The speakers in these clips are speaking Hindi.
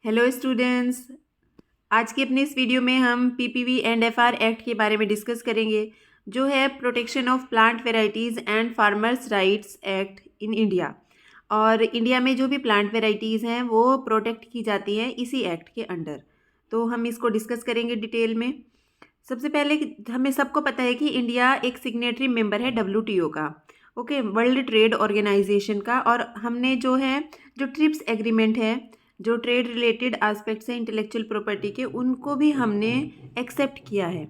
Hello students. आज की अपने इस वीडियो में हम पीपीवी एंड एफआर एक्ट के बारे में डिस्कस करेंगे, जो है protection of plant varieties and farmers rights act in India. और इंडिया में जो भी प्लांट वेराइटीज़ हैं वो प्रोटेक्ट की जाती हैं इसी एक्ट के अंडर। तो हम इसको डिस्कस करेंगे डिटेल में। सबसे पहले हमें सबको पता है कि इंडिया एक सिग्नेटरी मेंबर है डब्ल्यूटीओ का, ओके, वर्ल्ड ट्रेड ऑर्गेनाइजेशन का। और हमने जो ट्रिप्स एग्रीमेंट है, जो ट्रेड रिलेटेड एस्पेक्ट्स हैं इंटेलेक्चुअल प्रॉपर्टी के, उनको भी हमने एक्सेप्ट किया है।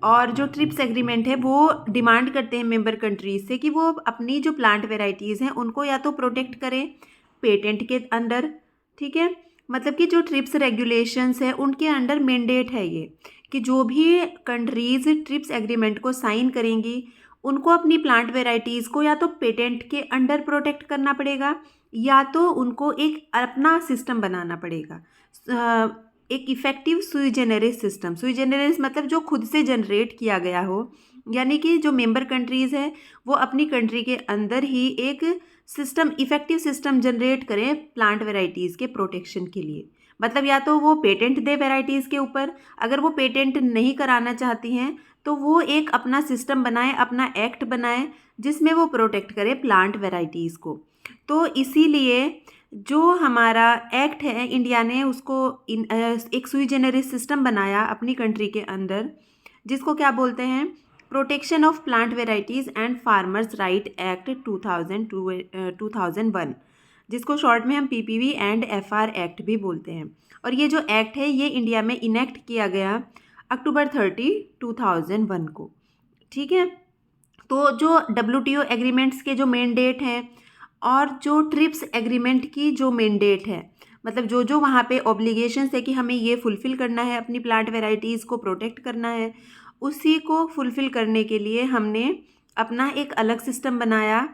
और जो ट्रिप्स एग्रीमेंट है वो डिमांड करते हैं मेंबर कंट्रीज से कि वो अपनी जो प्लांट वेराइटीज़ हैं उनको या तो प्रोटेक्ट करें पेटेंट के अंडर, ठीक है। मतलब कि जो ट्रिप्स रेगुलेशंस है उनके अंडर मैंडेट है ये कि जो भी कंट्रीज़ ट्रिप्स एग्रीमेंट को साइन करेंगी उनको अपनी प्लांट वेराइटीज़ को या तो पेटेंट के अंडर प्रोटेक्ट करना पड़ेगा या तो उनको एक अपना सिस्टम बनाना पड़ेगा। एक इफ़ेक्टिव सुई जेनेरिस सिस्टम। सुई जेनेरिस मतलब जो खुद से जनरेट किया गया हो, यानी कि जो मेंबर कंट्रीज़ है वो अपनी कंट्री के अंदर ही एक सिस्टम, इफ़ेक्टिव सिस्टम जनरेट करें प्लांट वेराइटीज़ के प्रोटेक्शन के लिए। मतलब या तो वो पेटेंट दे वेराइटीज़ के ऊपर, अगर वो पेटेंट नहीं कराना चाहती हैं तो वो एक अपना सिस्टम बनाए, अपना एक्ट बनाए जिसमें वो प्रोटेक्ट करे प्लांट वेराइटीज़ को। तो इसीलिए जो हमारा एक्ट है इंडिया ने उसको एक सुई जेनेरिस सिस्टम बनाया अपनी कंट्री के अंदर, जिसको क्या बोलते हैं, protection of plant varieties and farmers right act 2001, जिसको शॉर्ट में हम पीपीवी एंड एफआर एक्ट भी बोलते हैं। और ये जो एक्ट है ये इंडिया में इनेक्ट किया गया अक्टूबर 30, 2001 को, ठीक है। तो जो डब्ल्यूटीओ एग्रीमेंट्स के जो मैंडेट हैं और जो ट्रिप्स एग्रीमेंट की जो मैंडेट है, मतलब जो जो वहाँ पे ऑब्लिगेशंस है कि हमें ये फुलफ़िल करना है, अपनी प्लांट वेराइटीज़ को प्रोटेक्ट करना है, उसी को फुलफ़िल करने के लिए हमने अपना एक अलग सिस्टम बनाया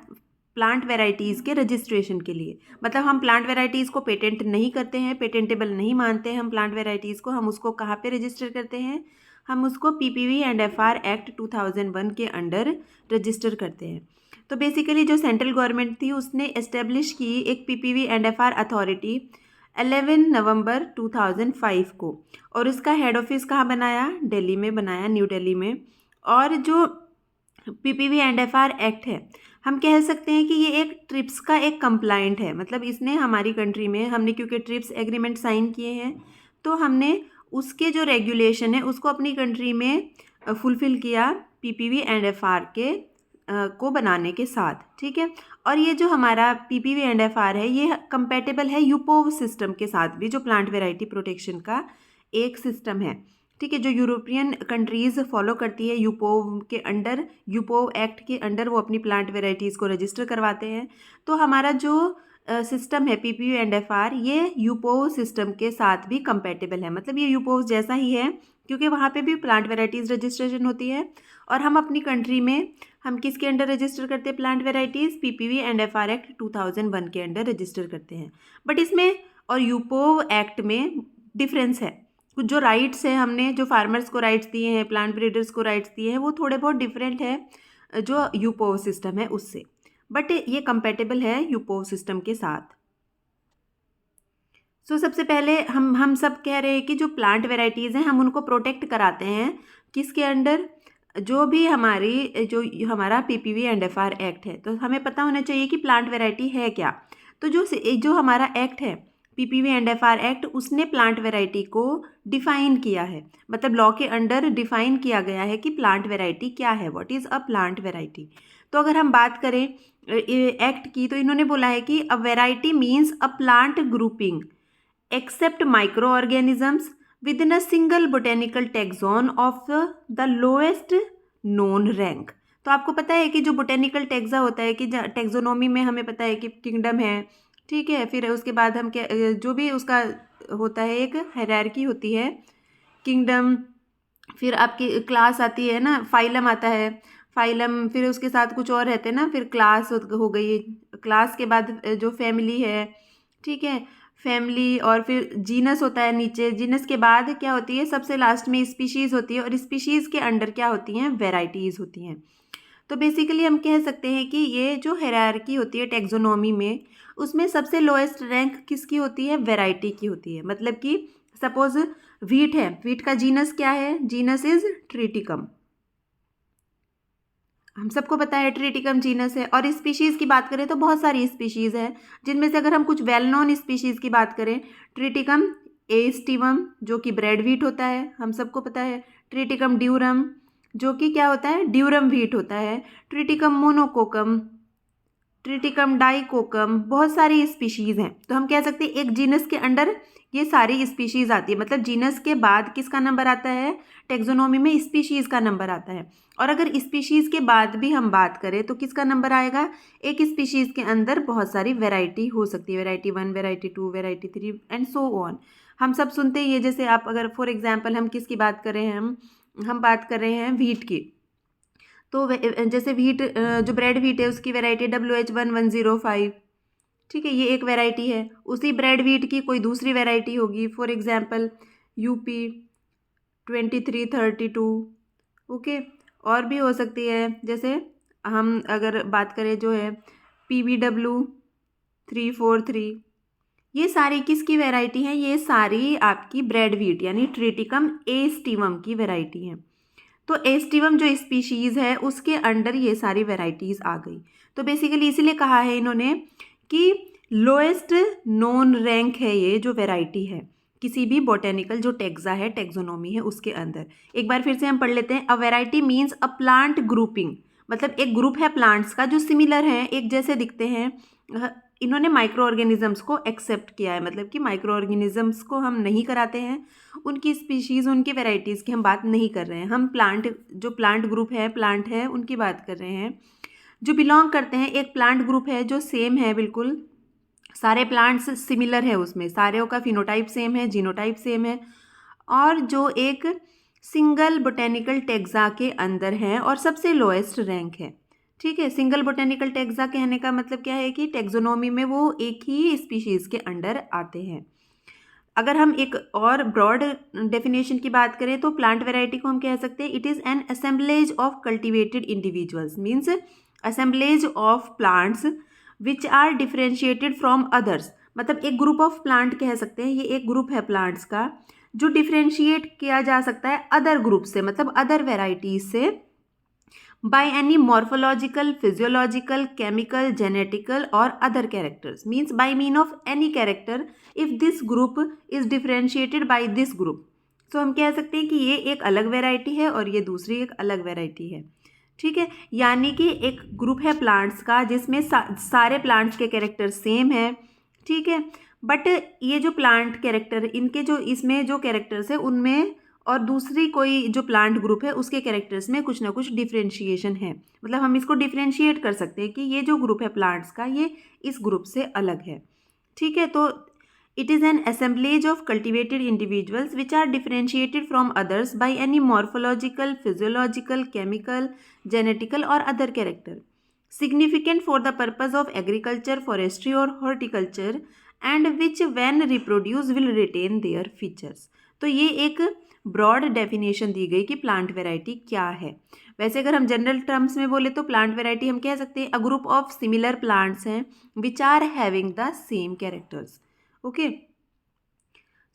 प्लांट वेराइटीज़ के रजिस्ट्रेशन के लिए। मतलब हम प्लांट वेराइटीज़ को पेटेंट नहीं करते हैं, पेटेंटेबल नहीं मानते हैं हम प्लांट वेराइटीज़ को, हम उसको कहाँ पे रजिस्टर करते हैं, हम उसको पीपीवी एंड एफआर एक्ट 2001 के अंडर रजिस्टर करते हैं। तो बेसिकली जो सेंट्रल गवर्नमेंट थी उसने एस्टेब्लिश की एक पीपीवी एंड एफआर अथॉरिटी 11 नवंबर 2005 को, और उसका हेड ऑफिस कहाँ बनाया, दिल्ली में बनाया, न्यू दिल्ली में। और जो पीपीवी एंड एफआर एक्ट है हम कह सकते हैं कि ये एक ट्रिप्स का एक कंप्लाइंट है। मतलब इसने हमारी कंट्री में, हमने क्योंकि ट्रिप्स एग्रीमेंट साइन किए हैं तो हमने उसके जो रेगुलेशन है उसको अपनी कंट्री में फुलफ़िल किया पीपीवी एंड एफआर के को बनाने के साथ, ठीक है। और ये जो हमारा पीपीवी एंड एफआर है ये कंपेटेबल है यूपोव सिस्टम के साथ भी, जो प्लांट वेराइटी प्रोटेक्शन का एक सिस्टम है, ठीक है, जो यूरोपियन कंट्रीज़ फॉलो करती है यूपोव के अंडर, यूपोव एक्ट के अंडर वो अपनी प्लांट वेराइटीज़ को रजिस्टर करवाते हैं। तो हमारा जो सिस्टम है पीपीयू एंड एफआर ये यूपोव सिस्टम के साथ भी कंपेटेबल है। मतलब ये यूपोव जैसा ही है क्योंकि वहाँ पे भी प्लांट वेराइटीज़ रजिस्ट्रेशन होती है और हम अपनी कंट्री में हम किसके अंडर रजिस्टर करते हैं plant varieties, PPV and FR act 2001 के अंडर रजिस्टर करते हैं। बट इसमें और यूपोव एक्ट में डिफरेंस है। कुछ जो राइट्स हैं हमने जो फार्मर्स को राइट्स दिए हैं, प्लांट ब्रीडर्स को राइट्स दिए हैं, वो थोड़े बहुत डिफरेंट है जो यूपोव सिस्टम है उससे, बट ये कंपेटेबल है यूपोव सिस्टम के साथ। सबसे पहले हम सब कह रहे हैं कि जो प्लांट वेराइटीज़ हैं हम उनको प्रोटेक्ट कराते हैं किसके अंडर, जो भी हमारा पीपीवी एंड एफआर एक्ट है। तो हमें पता होना चाहिए कि प्लांट वेराइटी है क्या। तो जो हमारा एक्ट है पीपीवी एंड एफआर एक्ट, उसने प्लांट वेराइटी को डिफ़ाइन किया है। मतलब लॉ के अंडर डिफ़ाइन किया गया है कि प्लांट वेराइटी क्या है, what is a plant variety. तो अगर हम बात करें एक्ट की, तो इन्होंने बोला है कि a variety means a plant grouping except microorganisms within a single botanical taxon of the lowest known rank। तो आपको पता है कि जो बोटेनिकल टेक्सा होता है कि टेक्सोनोमी में हमें पता है कि किंगडम है, ठीक है। फिर उसके बाद हम क्या, जो भी उसका होता है एक हायरार्की होती है, किंगडम, फिर आपकी क्लास आती है ना, फाइलम आता है, फाइलम, फिर उसके साथ कुछ और रहते हैं ना, फिर क्लास हो गई, क्लास के बाद जो फैमिली है, ठीक है, फैमिली, और फिर जीनस होता है नीचे, जीनस के बाद क्या होती है सबसे लास्ट में स्पीशीज़ होती है, और स्पीशीज़ के अंडर क्या होती हैं, वेराइटीज़ होती हैं। तो बेसिकली हम कह सकते हैं कि ये जो हायरार्की होती है टैक्सोनॉमी में, उसमें सबसे लोएस्ट रैंक किसकी होती है? वैरायटी की होती है। मतलब कि सपोज व्हीट है, व्हीट का जीनस क्या है? जीनस इज ट्रिटिकम, हम सबको पता है ट्रिटिकम जीनस है। और स्पीशीज़ की बात करें तो बहुत सारी स्पीशीज़ है, जिनमें से अगर हम कुछ वेल नोन स्पीशीज़ की बात करें, ट्रिटिकम एस्टिवम जो कि ब्रेड व्हीट होता है, हम सबको पता है। ट्रिटिकम ड्यूरम जो कि क्या होता है? ड्यूरम व्हीट होता है। ट्रिटिकम मोनोकोकम, ट्रिटिकम डाइकोकम, बहुत सारी स्पीशीज़ हैं। तो हम कह सकते हैं एक जीनस के अंडर ये सारी स्पीशीज़ आती है। मतलब जीनस के बाद किसका नंबर आता है? टेक्सोनॉमी में स्पीशीज़ का नंबर आता है। और अगर स्पीशीज़ के बाद भी हम बात करें तो किसका नंबर आएगा? एक स्पीशीज़ के अंदर बहुत सारी वैरायटी हो सकती है, variety 1, variety 2, variety 3 and so on. हम सब सुनते ही ये, जैसे आप अगर फॉर एग्जाम्पल हम किसकी बात कर रहे हैं, हम बात कर रहे हैं व्हीट की। तो जैसे व्हीट जो ब्रेड व्हीट है उसकी वैरायटी WH1105, ठीक है, ये एक वैरायटी है। उसी ब्रेड व्हीट की कोई दूसरी वैरायटी होगी, फॉर एग्जांपल UP2332, ओके। और भी हो सकती है, जैसे हम अगर बात करें जो है PBW343, ये सारी किसकी वैरायटी हैं? ये सारी आपकी ब्रेड व्हीट यानी ट्रिटिकम एस्टिवम की वैरायटी हैं। तो एस्टिवम जो स्पीशीज़ है उसके अंडर ये सारी वैरायटीज़ आ गई। तो बेसिकली इसीलिए कहा है इन्होंने कि लोएस्ट नोन रैंक है ये जो वैरायटी है किसी भी बोटेनिकल जो टेक्सा है, टेक्सोनॉमी है, उसके अंदर। एक बार फिर से हम पढ़ लेते हैं। A variety means a plant grouping, मतलब एक ग्रुप है प्लांट्स का जो सिमिलर है, एक जैसे दिखते हैं। इन्होंने माइक्रो ऑर्गेनिजम्स को एक्सेप्ट किया है, मतलब कि माइक्रो ऑर्गेनिजम्स को हम नहीं कराते हैं, उनकी स्पीशीज़, उनकी वैरायटीज़ की हम बात नहीं कर रहे हैं। हम प्लांट, जो प्लांट ग्रुप है, प्लांट है, उनकी बात कर रहे हैं जो बिलोंग करते हैं। एक प्लांट ग्रुप है जो सेम है, बिल्कुल सारे प्लांट्स सिमिलर है, उसमें सारे का फिनोटाइप सेम है, जीनोटाइप सेम है, और जो एक सिंगल बोटेनिकल टेक्सा के अंदर है और सबसे लोएस्ट रैंक है। ठीक है, सिंगल बोटेनिकल टेक्सा कहने का मतलब क्या है कि टेक्सोनॉमी में वो एक ही स्पीशीज़ के अंडर आते हैं। अगर हम एक और ब्रॉड डेफिनेशन की बात करें तो प्लांट वैरायटी को हम कह सकते हैं it is an assemblage of cultivated individuals, means assemblage of plants which are differentiated from others. मतलब एक ग्रुप ऑफ प्लांट कह सकते हैं, ये एक ग्रुप है प्लांट्स का जो डिफ्रेंशिएट किया जा सकता है अदर ग्रुप से, मतलब अदर वेराइटीज से, by any morphological, physiological, chemical, genetical or other characters, means by mean of any character if this group is differentiated by this group। तो हम कह सकते हैं कि ये एक अलग वैरायटी है और ये दूसरी एक अलग वैरायटी है। ठीक है, यानी कि एक ग्रुप है प्लांट्स का जिसमें सारे प्लांट्स के कैरेक्टर सेम है। ठीक है, बट ये जो प्लांट कैरेक्टर, इनके जो इसमें जो कैरेक्टर्स है उनमें और दूसरी कोई जो प्लांट ग्रुप है उसके कैरेक्टर्स में कुछ ना कुछ डिफ्रेंशिएशन है। मतलब हम इसको डिफ्रेंशिएट कर सकते हैं कि ये जो ग्रुप है प्लांट्स का ये इस ग्रुप से अलग है। ठीक है, तो it is an assemblage of cultivated individuals which are differentiated from others by any morphological, physiological, chemical, genetical और other character significant for the purpose of agriculture, forestry or horticulture and which when reproduce will retain their features। तो ये एक ब्रॉड डेफिनेशन दी गई कि प्लांट वैरायटी क्या है। वैसे अगर हम जनरल टर्म्स में बोले तो प्लांट वैरायटी हम कह सकते हैं a group of similar plants हैं which are having the same characters. Okay,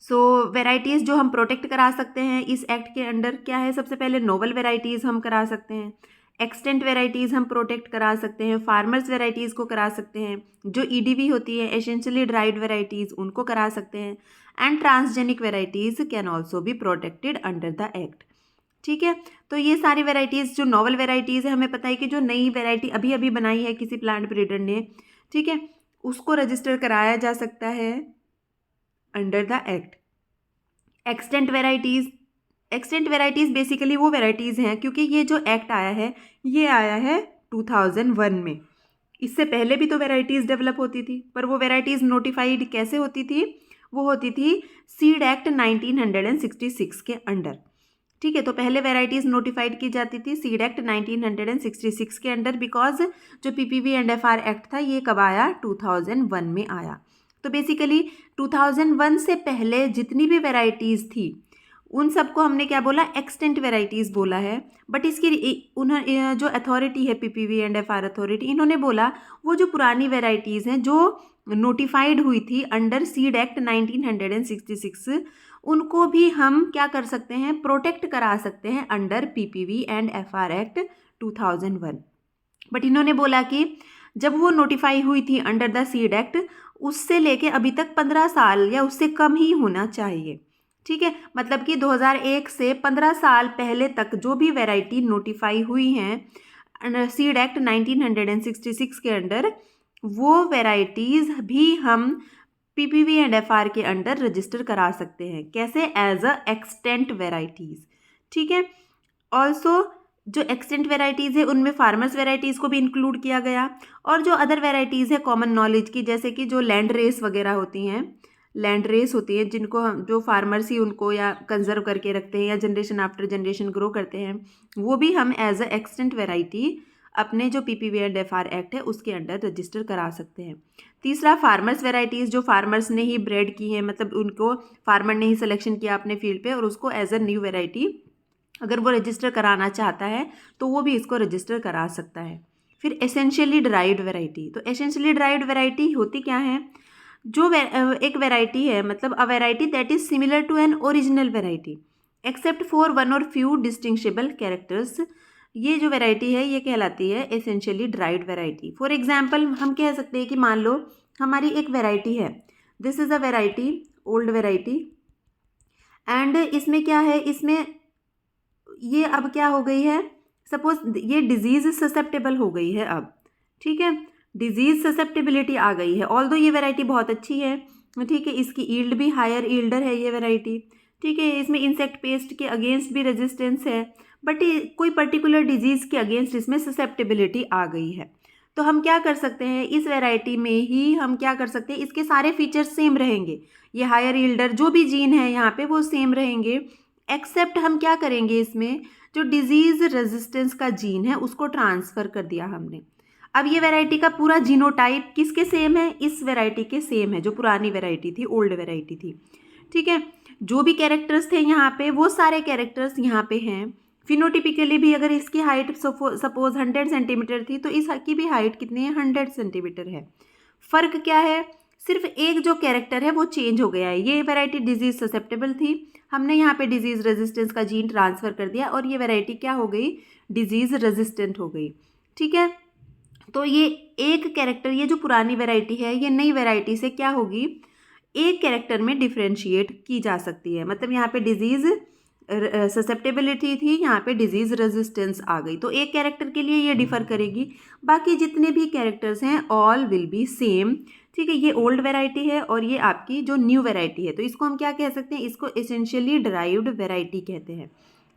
so varieties जो हम प्रोटेक्ट करा सकते हैं इस एक्ट के अंडर क्या है? सबसे पहले नोवल वेराइटीज़ हम करा सकते हैं, एक्सटेंट वेराइटीज़ हम प्रोटेक्ट करा सकते हैं, फार्मर्स वेराइटीज़ को करा सकते हैं, जो ईडीवी होती है एसेंशियली ड्राइड वेराइटीज़ उनको करा सकते हैं, and transgenic varieties can also be protected under the act. ठीक है, तो ये सारी वेराइटीज़ जो नॉवल वेराइटीज़ है, हमें पता है कि जो नई वेराइटी अभी अभी बनाई है किसी प्लांट ब्रीडर ने, ठीक है, उसको रजिस्टर कराया जा सकता है under the act. Extent varieties basically वो वेराइटीज़ हैं, क्योंकि ये जो एक्ट आया है ये आया है 2001 में। इससे पहले भी तो वेराइटीज़ डेवलप होती थी, पर वो वेराइटीज़ नोटिफाइड कैसे होती थी? वो होती थी सीड एक्ट 1966 के अंडर। ठीक है, तो पहले वेराइटीज़ नोटिफाइड की जाती थी सीड एक्ट 1966 के अंडर, बिकॉज जो पीपीवी एंड एफआर एक्ट था ये कब आया? 2001 में आया। तो बेसिकली 2001 से पहले जितनी भी वेराइटीज़ थी उन सबको हमने क्या बोला, एक्सटेंट वेराइटीज़ बोला है। बट इसकी उन्होंने जो अथॉरिटी है पीपीवी एंड एफआर अथॉरिटी, इन्होंने बोला वो जो पुरानी वेराइटीज़ हैं जो नोटिफाइड हुई थी अंडर सीड एक्ट 1966, उनको भी हम क्या कर सकते हैं, प्रोटेक्ट करा सकते हैं under PPV and FR act 2001। But इन्होंने बोला कि जब वो नोटिफाई हुई थी अंडर द सीड एक्ट, उससे लेके अभी तक 15 साल या उससे कम ही होना चाहिए। ठीक है, मतलब कि 2001 से 15 साल पहले तक जो भी वैरायटी नोटिफाई हुई हैं सीड एक्ट 1966 के अंडर, वो वैरायटीज़ भी हम पीपीवी एंड एफआर के अंडर रजिस्टर करा सकते हैं। कैसे? As a extant varieties. ठीक है, ऑल्सो जो एक्सटेंट वेराइटीज़ है उनमें फार्मर्स वेराइटीज़ को भी इंक्लूड किया गया, और जो अदर वेराइटीज़ है कॉमन नॉलेज की, जैसे कि जो लैंड रेस वगैरह होती हैं, लैंड रेस होती है जिनको जो फार्मर्स ही उनको या कंजर्व करके रखते हैं या जनरेशन आफ्टर जनरेशन ग्रो करते हैं, वो भी हम एज अ एक्सटेंट वेराइटी अपने जो पीपीवी एंड एफआर एक्ट है उसके अंडर रजिस्टर करा सकते हैं। तीसरा, फार्मर्स वेराइटीज़ जो फार्मर्स ने ही ब्रेड की हैं, मतलब उनको फार्मर ने ही सिलेक्शन किया अपने फील्ड पे और उसको एज अ न्यू वेराइटी अगर वो रजिस्टर कराना चाहता है तो वो भी इसको रजिस्टर करा सकता है। फिर एसेंशियली ड्राइव्ड वैरायटी, तो एसेंशियली ड्राइव्ड वैरायटी होती क्या है, जो एक वैरायटी है, मतलब a variety that is similar to an original variety except for one और फ्यू डिस्टिंग्विशेबल कैरेक्टर्स, ये जो वैरायटी है ये कहलाती है essentially derived variety. For example हम कह सकते हैं कि मान लो हमारी एक वैरायटी है, this is a variety, old variety, and इसमें क्या है, इसमें ये अब क्या हो गई है, सपोज ये डिजीज़ ससेप्टेबल हो गई है अब। ठीक है, डिजीज़ ससेप्टेबिलिटी आ गई है, ऑल्दो ये वैरायटी बहुत अच्छी है। ठीक है, इसकी ईल्ड भी हायर ईल्डर है ये वैरायटी। ठीक है, इसमें इंसेक्ट पेस्ट के अगेंस्ट भी रेजिस्टेंस है, बट कोई पर्टिकुलर डिजीज़ के अगेंस्ट इसमें ससेप्टेबिलिटी आ गई है। तो हम क्या कर सकते हैं, इस वैरायटी में ही हम क्या कर सकते हैं, इसके सारे फीचर्स सेम रहेंगे, ये हायर ईल्डर जो भी जीन है यहाँ पे वो सेम रहेंगे, एक्सेप्ट हम क्या करेंगे, इसमें जो डिजीज़ रेजिस्टेंस का जीन है उसको ट्रांसफ़र कर दिया हमने। अब ये वैरायटी का पूरा जीनोटाइप किसके सेम है, इस वैरायटी के सेम है जो पुरानी वैरायटी थी, ओल्ड वैरायटी थी। ठीक है, जो भी कैरेक्टर्स थे यहाँ पे वो सारे कैरेक्टर्स यहाँ पे हैं। फिनोटिपिकली भी अगर इसकी हाइट सपोज 100 सेंटीमीटर थी तो इसकी भी हाइट कितनी है, 100 सेंटीमीटर है। फ़र्क क्या है, सिर्फ एक जो कैरेक्टर है वो चेंज हो गया है। ये वैरायटी डिजीज़ ससेप्टेबल थी, हमने यहाँ पे डिजीज़ रेजिस्टेंस का जीन ट्रांसफ़र कर दिया और ये वैरायटी क्या हो गई, डिजीज़ रेजिस्टेंट हो गई। ठीक है, तो ये एक कैरेक्टर, ये जो पुरानी वैरायटी है ये नई वैरायटी से क्या होगी, एक कैरेक्टर में डिफ्रेंशिएट की जा सकती है। मतलब यहाँ पे डिजीज़ ससेप्टेबिलिटी थी, यहाँ पे डिजीज़ रेजिस्टेंस आ गई, तो एक कैरेक्टर के लिए ये डिफ़र करेगी, बाकी जितने भी कैरेक्टर्स हैं ऑल विल बी सेम। ठीक है, ये ओल्ड वैरायटी है और ये आपकी जो न्यू वैरायटी है, तो इसको हम क्या कह सकते हैं, इसको एसेंशियली ड्राइव्ड वैरायटी कहते हैं।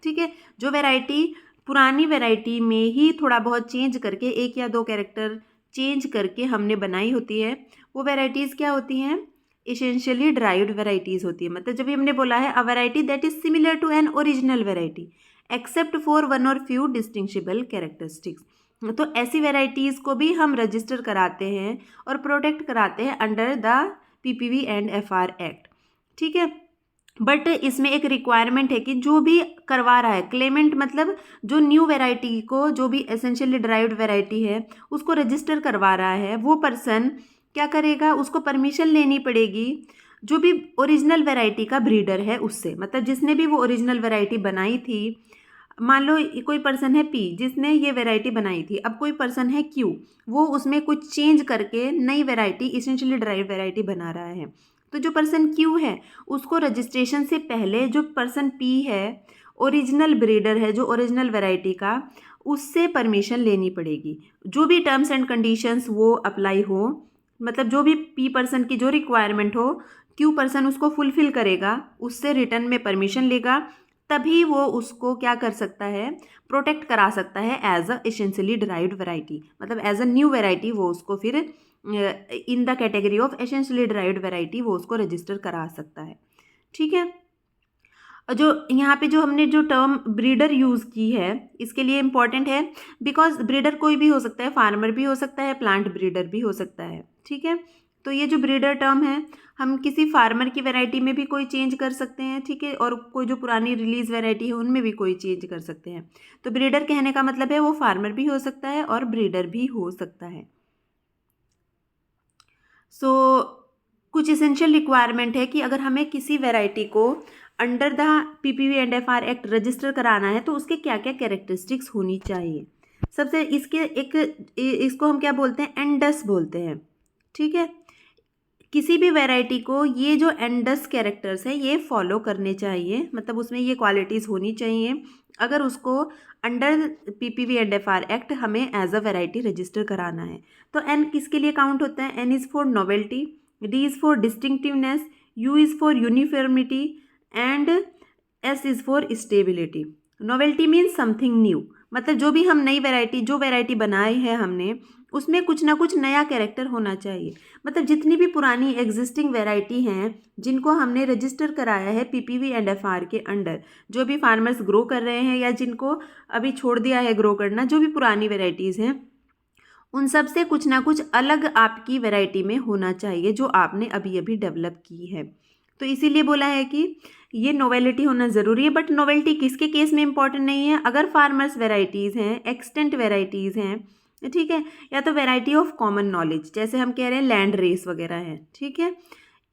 ठीक है, जो वैरायटी पुरानी वैरायटी में ही थोड़ा बहुत चेंज करके, एक या दो कैरेक्टर चेंज करके हमने बनाई होती है, वो वैरायटीज़ क्या होती हैं, एसेंशियली ड्राइव्ड वैरायटीज़ होती है। मतलब जब हमने बोला है a variety that is similar to an original variety except for one और फ्यू डिस्टिंग्विशेबल कैरेक्टरिस्टिक्स, तो ऐसी वैरायटीज़ को भी हम रजिस्टर कराते हैं और प्रोटेक्ट कराते हैं under the PPV and FR act. ठीक है, बट इसमें एक रिक्वायरमेंट है कि जो भी करवा रहा है क्लेमेंट, मतलब जो न्यू वैरायटी को, जो भी एसेंशियली ड्राइव्ड वैरायटी है उसको रजिस्टर करवा रहा है, वो पर्सन क्या करेगा, उसको परमिशन लेनी पड़ेगी जो भी ओरिजिनल वैरायटी का ब्रीडर है उससे। मतलब जिसने भी वो ओरिजिनल वैरायटी बनाई थी, मान लो कोई पर्सन है पी जिसने ये वैरायटी बनाई थी, अब कोई पर्सन है क्यू, वो उसमें कुछ चेंज करके नई वैरायटी एसेंशियली ड्राइव्ड वैरायटी बना रहा है, तो जो पर्सन क्यू है उसको रजिस्ट्रेशन से पहले जो पर्सन पी है, ओरिजिनल ब्रीडर है जो ओरिजिनल वैरायटी का, उससे परमिशन लेनी पड़ेगी। जो भी टर्म्स एंड कंडीशंस वो अप्लाई हो, मतलब जो भी पी पर्सन की जो रिक्वायरमेंट हो क्यू पर्सन उसको फुलफ़िल करेगा, उससे रिटर्न में परमिशन लेगा, तभी वो उसको क्या कर सकता है, प्रोटेक्ट करा सकता है as a essentially derived variety, मतलब एज अ न्यू वैरायटी वो उसको फिर in the category of essentially derived variety वो उसको रजिस्टर करा सकता है। ठीक है, जो यहाँ पे जो हमने जो टर्म ब्रीडर यूज़ की है इसके लिए इम्पॉर्टेंट है, बिकॉज ब्रीडर कोई भी हो सकता है, फार्मर भी हो सकता है, प्लांट ब्रीडर भी हो सकता है। ठीक है, तो ये जो ब्रीडर टर्म है, हम किसी फार्मर की वैरायटी में भी कोई चेंज कर सकते हैं, ठीक है, और कोई जो पुरानी रिलीज वैरायटी है उनमें भी कोई चेंज कर सकते हैं। तो ब्रीडर कहने का मतलब है वो फार्मर भी हो सकता है और ब्रीडर भी हो सकता है। कुछ इसेंशियल रिक्वायरमेंट है कि अगर हमें किसी वैरायटी को under the PPV and FR act register कराना है तो उसके क्या क्या कैरेक्टरिस्टिक्स होनी चाहिए। सबसे इसको हम क्या बोलते हैं, एंडस बोलते हैं, ठीक है। किसी भी वैरायटी को ये जो एंडस कैरेक्टर्स हैं ये फॉलो करने चाहिए, मतलब उसमें ये क्वालिटीज़ होनी चाहिए अगर उसको under PPV and FR act हमें एज अ वैरायटी रजिस्टर कराना है। तो एन किसके लिए काउंट होता है, N is for novelty, D is for distinctiveness, U is for uniformity and S is for stability. Novelty means something new, मतलब जो भी हम नई वैरायटी जो वैरायटी बनाई है हमने उसमें कुछ ना कुछ नया कैरेक्टर होना चाहिए। मतलब जितनी भी पुरानी एग्जिस्टिंग वैरायटी हैं जिनको हमने रजिस्टर कराया है पीपीवी एंड एफआर के अंडर, जो भी फार्मर्स ग्रो कर रहे हैं या जिनको अभी छोड़ दिया है ग्रो करना, जो भी पुरानी वैरायटीज़ हैं उन सब से कुछ ना कुछ अलग आपकी वैरायटी में होना चाहिए जो आपने अभी अभी डेवलप की है। तो इसीलिए बोला है कि ये नोवेलिटी होना ज़रूरी है। बट नोवेल्टी किसके केस में इंपॉर्टेंट नहीं है, अगर फार्मर्स वेराइटीज़ हैं, एक्सटेंट वेराइटीज़ हैं, ठीक है, या तो वेराइटी ऑफ कॉमन नॉलेज जैसे हम कह रहे हैं लैंड रेस वगैरह है, ठीक है,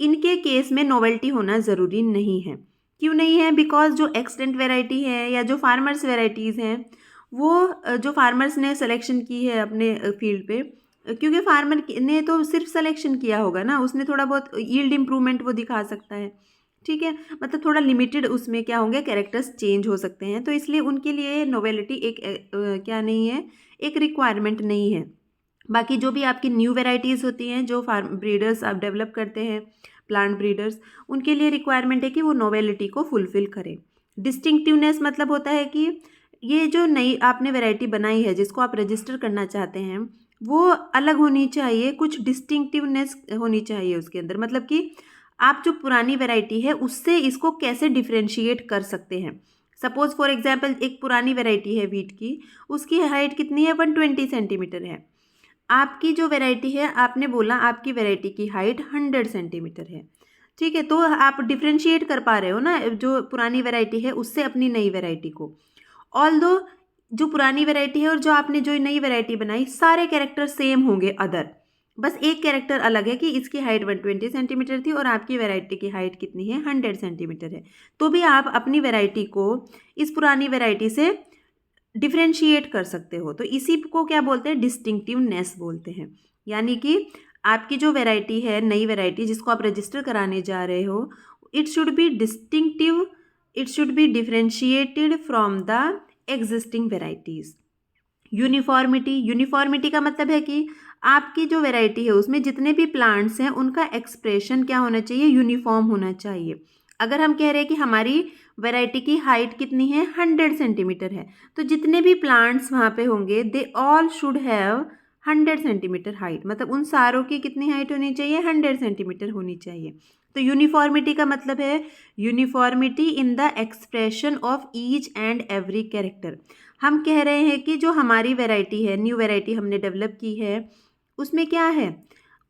इनके केस में नोवेल्टी होना ज़रूरी नहीं है। क्यों नहीं है, बिकॉज जो एक्सटेंट वेराइटी है या जो फार्मर्स वेराइटीज़ हैं वो जो फार्मर्स ने सिलेक्शन की है अपने फील्ड पे, क्योंकि फार्मर ने तो सिर्फ सिलेक्शन किया होगा ना, उसने थोड़ा बहुत यील्ड इम्प्रूवमेंट वो दिखा सकता है, ठीक है, मतलब थोड़ा लिमिटेड उसमें क्या होंगे कैरेक्टर्स चेंज हो सकते हैं, तो इसलिए उनके लिए नोवेलिटी एक क्या नहीं है, एक रिक्वायरमेंट नहीं है। बाकी जो भी आपकी न्यू वेराइटीज़ होती हैं जो फार्म ब्रीडर्स आप डेवलप करते हैं, प्लांट ब्रीडर्स, उनके लिए रिक्वायरमेंट है कि वो नोवेलिटी को फुलफ़िल करें। डिस्टिंक्टिवनेस मतलब होता है कि ये जो नई आपने वैरायटी बनाई है जिसको आप रजिस्टर करना चाहते हैं वो अलग होनी चाहिए, कुछ डिस्टिंक्टिवनेस होनी चाहिए उसके अंदर, मतलब कि आप जो पुरानी वैरायटी है उससे इसको कैसे डिफ्रेंशिएट कर सकते हैं। सपोज़ फॉर एग्जांपल एक पुरानी वैरायटी है वीट की, उसकी हाइट कितनी है, 120 सेंटीमीटर है। आपकी जो वैरायटी है आपने बोला आपकी वैरायटी की हाइट 100 सेंटीमीटर है, ठीक है, तो आप डिफ्रेंशिएट कर पा रहे हो ना जो पुरानी वैरायटी है उससे अपनी नई वैरायटी को। ऑल्दो जो पुरानी वैरायटी है और जो आपने जो नई वैरायटी बनाई सारे कैरेक्टर सेम होंगे अदर, बस एक कैरेक्टर अलग है कि इसकी हाइट 120 सेंटीमीटर थी और आपकी वैरायटी की हाइट कितनी है, 100 सेंटीमीटर है, तो भी आप अपनी वैरायटी को इस पुरानी वैरायटी से डिफ्रेंशिएट कर सकते हो। तो इसी को क्या बोलते हैं, डिस्टिंक्टिवनेस बोलते हैं। यानी कि आपकी जो वैरायटी है नई वैरायटी जिसको आप रजिस्टर कराने जा रहे हो, it should be distinctive, it should be differentiated from the existing varieties. Uniformity, uniformity का मतलब है कि आपकी जो वैरायटी है उसमें जितने भी प्लांट्स हैं उनका एक्सप्रेशन क्या होना चाहिए, यूनिफॉर्म होना चाहिए। अगर हम कह रहे हैं कि हमारी वैरायटी की हाइट कितनी है, 100 सेंटीमीटर है, तो जितने भी प्लांट्स वहाँ पे होंगे they all should have 100 centimetre height, मतलब उन सारों की कितनी हाइट होनी चाहिए, 100 सेंटीमीटर होनी चाहिए। तो यूनिफॉर्मिटी का मतलब है uniformity in the expression of each and every character. हम कह रहे हैं कि जो हमारी वैरायटी है, न्यू वैरायटी हमने डेवलप की है, उसमें क्या है,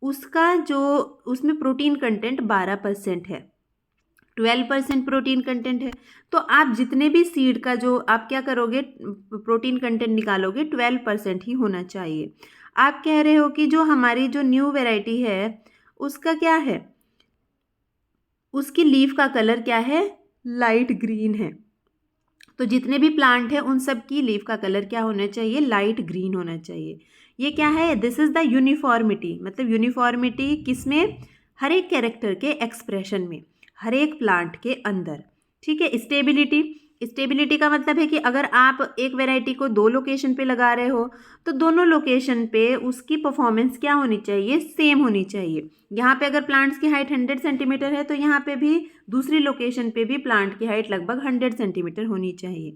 उसका जो उसमें प्रोटीन कंटेंट 12% है, 12% प्रोटीन कंटेंट है। तो आप जितने भी सीड का जो आप क्या करोगे प्रोटीन कंटेंट निकालोगे 12% ही होना चाहिए। आप कह रहे हो कि जो हमारी जो न्यू वैरायटी है उसका क्या है, उसकी लीफ का कलर क्या है, लाइट ग्रीन है, तो जितने भी प्लांट हैं उन सब की लीफ का कलर क्या होना चाहिए, लाइट ग्रीन होना चाहिए। ये क्या है, दिस इज़ द यूनिफॉर्मिटी, मतलब यूनिफॉर्मिटी किसमें, हर एक कैरेक्टर के एक्सप्रेशन में, हर एक प्लांट के अंदर, ठीक है। स्टेबिलिटी, स्टेबिलिटी का मतलब है कि अगर आप एक वैरायटी को 2 लोकेशन पे लगा रहे हो तो दोनों लोकेशन पे उसकी परफॉर्मेंस क्या होनी चाहिए, सेम होनी चाहिए। यहाँ पे अगर प्लांट्स की हाइट 100 सेंटीमीटर है तो यहाँ पे भी दूसरी लोकेशन पे भी प्लांट की हाइट लगभग 100 सेंटीमीटर होनी चाहिए।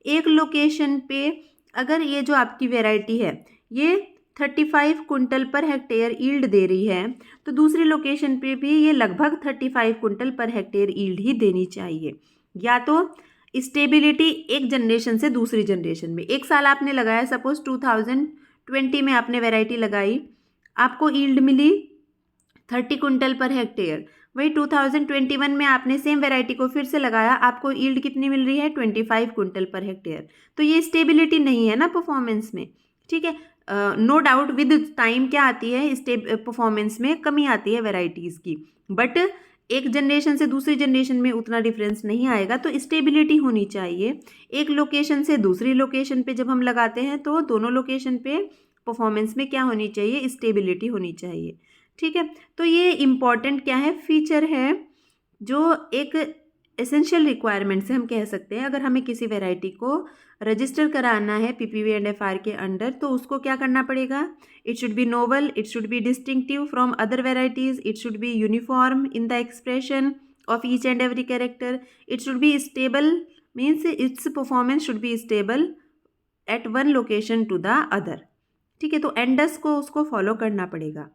एक लोकेशन पे अगर ये जो आपकी वैरायटी है ये 35 कुंटल पर हेक्टेयर ईल्ड दे रही है तो दूसरी लोकेशन पे भी ये लगभग 35 कुंटल पर हेक्टेयर ईल्ड ही देनी चाहिए। या तो स्टेबिलिटी एक जनरेशन से दूसरी जनरेशन में, एक साल आपने लगाया, सपोज 2020 में आपने वैरायटी लगाई, आपको ईल्ड मिली 30 कुंटल पर हेक्टेयर। वही 2021 में आपने सेम वैरायटी को फिर से लगाया, आपको यील्ड कितनी मिल रही है? 25 कुंटल पर हेक्टेयर। तो ये स्टेबिलिटी नहीं है ना परफॉर्मेंस में, ठीक है। नो डाउट विद टाइम क्या आती है, परफॉर्मेंस में कमी आती है वेराइटीज़ की, बट एक जनरेशन से दूसरी जनरेशन में उतना डिफरेंस नहीं आएगा। तो स्टेबिलिटी होनी चाहिए। एक लोकेशन से दूसरी लोकेशन पे जब हम लगाते हैं तो दोनों लोकेशन पे परफॉर्मेंस में क्या होनी चाहिए? स्टेबिलिटी होनी चाहिए, ठीक है। तो ये इम्पॉर्टेंट क्या है? फीचर है जो एक एसेंशियल रिक्वायरमेंट्स है हम कह सकते हैं। अगर हमें किसी वैरायटी को रजिस्टर कराना है पीपीवी एंड एफआर के अंडर, तो उसको क्या करना पड़ेगा? It should be novel, it should be distinctive from other varieties, it should be uniform in the expression of each and every character, it should be stable, means its performance should be stable at one location to the other, ठीक है। तो एंडस को उसको फॉलो करना पड़ेगा।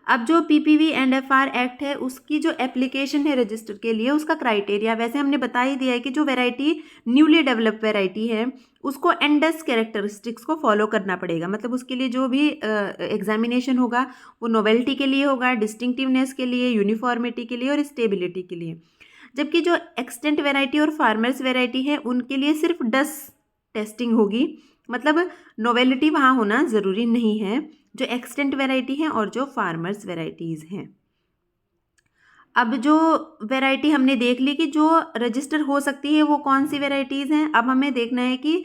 अब जो पीपीवी एंड एफआर एक्ट है उसकी जो एप्लीकेशन है रजिस्टर के लिए, उसका क्राइटेरिया वैसे हमने बता ही दिया है कि जो वैरायटी न्यूली डेवलप्ड वैरायटी है उसको एंडस कैरेक्टरिस्टिक्स को फॉलो करना पड़ेगा। मतलब उसके लिए जो भी एग्जामिनेशन होगा वो नोवेल्टी के लिए होगा, डिस्टिंक्टिवनेस के लिए, यूनिफॉर्मिटी के लिए और स्टेबिलिटी के लिए। जबकि जो एक्सटेंट वैरायटी और फार्मर्स वैरायटी है उनके लिए सिर्फ डस टेस्टिंग होगी, मतलब नोवेलिटी वहाँ होना ज़रूरी नहीं है, जो एक्सटेंट वैरायटी है और जो फार्मर्स वैराइटीज़ हैं। अब जो वैरायटी हमने देख ली कि जो रजिस्टर हो सकती है वो कौन सी वैरायटीज़ हैं। अब हमें देखना है कि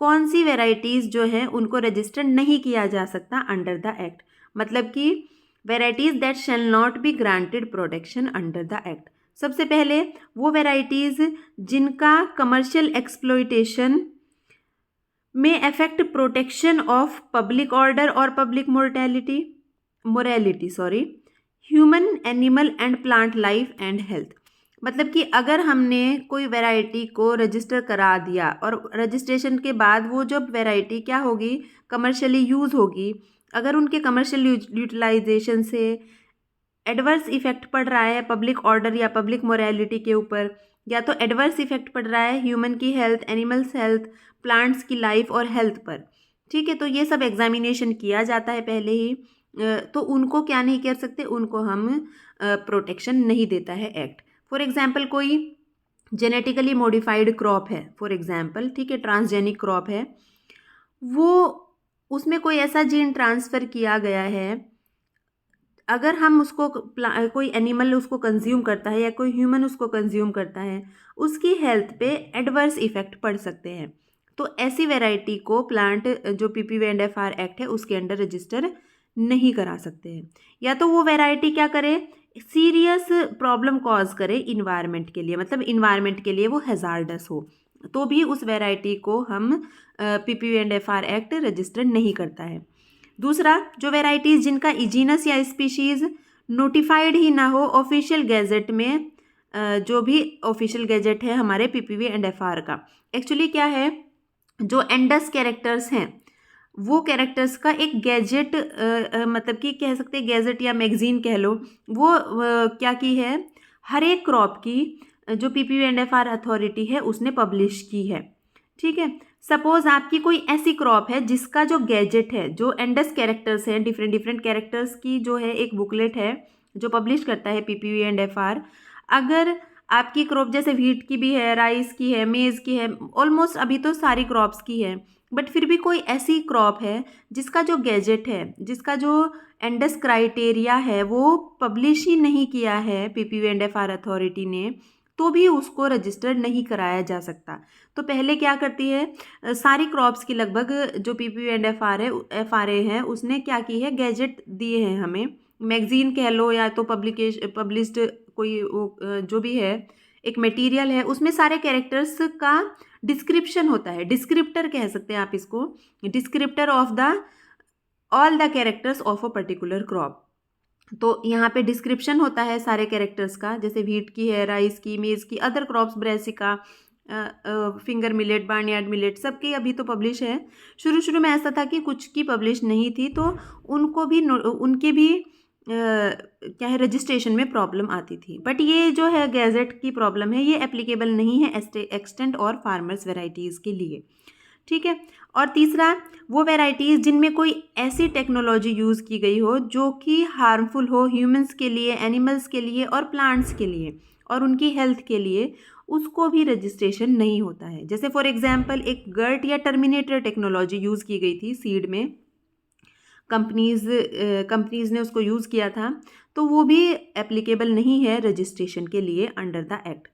कौन सी वैरायटीज़ जो हैं उनको रजिस्टर नहीं किया जा सकता अंडर द एक्ट, मतलब कि varieties that shall not be granted protection under the act. सबसे पहले वो वैरायटीज़ जिनका कमर्शियल एक्सप्लॉयटेशन में affect protection of public order और public morality human, animal and plant life and health. मतलब कि अगर हमने कोई वैरायटी को रजिस्टर करा दिया और रजिस्ट्रेशन के बाद वो जब वैरायटी क्या होगी? कमर्शियली यूज़ होगी, अगर उनके कमर्शियल यूटिलाइजेशन से एडवर्स इफेक्ट पड़ रहा है पब्लिक ऑर्डर या पब्लिक मोरालिटी के ऊपर, या तो एडवर्स इफेक्ट पड़ रहा है ह्यूमन की हेल्थ, एनिमल्स हेल्थ, प्लांट्स की लाइफ और हेल्थ पर, ठीक है, तो ये सब एग्जामिनेशन किया जाता है पहले ही। तो उनको क्या नहीं कर सकते? उनको हम प्रोटेक्शन नहीं देता है एक्ट। फॉर एग्जांपल कोई जेनेटिकली मॉडिफाइड क्रॉप है, फॉर एग्जांपल, ठीक है, ट्रांसजेनिक क्रॉप है, वो उसमें कोई ऐसा जीन ट्रांसफ़र किया गया है, अगर हम उसको कोई एनिमल उसको कंज्यूम करता है या कोई ह्यूमन उसको कंज्यूम करता है, उसकी हेल्थ पे एडवर्स इफ़ेक्ट पड़ सकते हैं। तो ऐसी वैरायटी को प्लांट जो पीपीवी एंड एफआर एक्ट है उसके अंडर रजिस्टर नहीं करा सकते हैं। या तो वो वैरायटी क्या करे? सीरियस प्रॉब्लम कॉज करे इन्वायरमेंट के लिए, मतलब इन्वायरमेंट के लिए वो हैज़ार्डस हो, तो भी उस वैरायटी को हम PPV and FR act register नहीं करता है। दूसरा, जो वैरायटीज़ जिनका इजीनस या स्पीशीज़ नोटिफाइड ही ना हो ऑफिशियल गैजेट में, जो भी ऑफिशियल गैजेट है हमारे पीपीवी एंड एफआर का, एक्चुअली क्या है, जो एंडस कैरेक्टर्स हैं वो कैरेक्टर्स का एक गैजेट, मतलब कि कह सकते हैं गैजेट या मैगजीन कह लो, वो क्या की है, हर एक क्रॉप की जो पीपीवी एंड एफआर अथॉरिटी है उसने पब्लिश की है, ठीक है। सपोज आपकी कोई ऐसी क्रॉप है जिसका जो गैजेट है, जो एंडस कैरेक्टर्स हैं, डिफरेंट डिफरेंट कैरेक्टर्स की जो है एक बुकलेट है जो पब्लिश करता है पीपीवी एंड एफआर। अगर आपकी क्रॉप जैसे व्हीट की भी है, राइस की है, मेज़ की है, ऑलमोस्ट अभी तो सारी क्रॉप्स की है, बट फिर भी कोई ऐसी क्रॉप है जिसका जो गैजेट है, जिसका जो एंडस क्राइटेरिया है वो पब्लिश ही नहीं किया है पीपीवी एंड एफआर अथॉरिटी ने, तो भी उसको रजिस्टर नहीं कराया जा सकता। तो पहले क्या करती है, सारी क्रॉप्स की लगभग जो पीपीवी एंड एफआरए है उसने क्या की है, गैजेट दिए हैं हमें, मैगजीन कह लो या तो पब्लिश्ड कोई जो भी है एक मटेरियल है, उसमें सारे कैरेक्टर्स का डिस्क्रिप्शन होता है, डिस्क्रिप्टर कह सकते हैं आप इसको, descriptor of the all the characters of a particular crop. तो यहाँ पे डिस्क्रिप्शन होता है सारे कैरेक्टर्स का, जैसे व्हीट की है, राइस की, मेज़ की, other crops, Brassica, finger millet, barnyard millet, सबकी अभी तो पब्लिश है। शुरू शुरू में ऐसा था कि कुछ की पब्लिश नहीं थी, तो उनको भी उनके भी क्या है, रजिस्ट्रेशन में प्रॉब्लम आती थी। बट ये जो है गैजेट की प्रॉब्लम है, ये एप्लीकेबल नहीं है एक्सटेंट और फार्मर्स वेराइटीज़ के लिए, ठीक है। और तीसरा, वो वैरायटीज़ जिनमें कोई ऐसी टेक्नोलॉजी यूज़ की गई हो जो कि हार्मफुल हो ह्यूमंस के लिए, एनिमल्स के लिए और प्लांट्स के लिए और उनकी हेल्थ के लिए, उसको भी रजिस्ट्रेशन नहीं होता है। जैसे फॉर एग्जांपल एक गर्ट या टर्मिनेटर टेक्नोलॉजी यूज़ की गई थी सीड में, कंपनीज़ ने उसको यूज़ किया था, तो वो भी एप्लीकेबल नहीं है रजिस्ट्रेशन के लिए अंडर द एक्ट।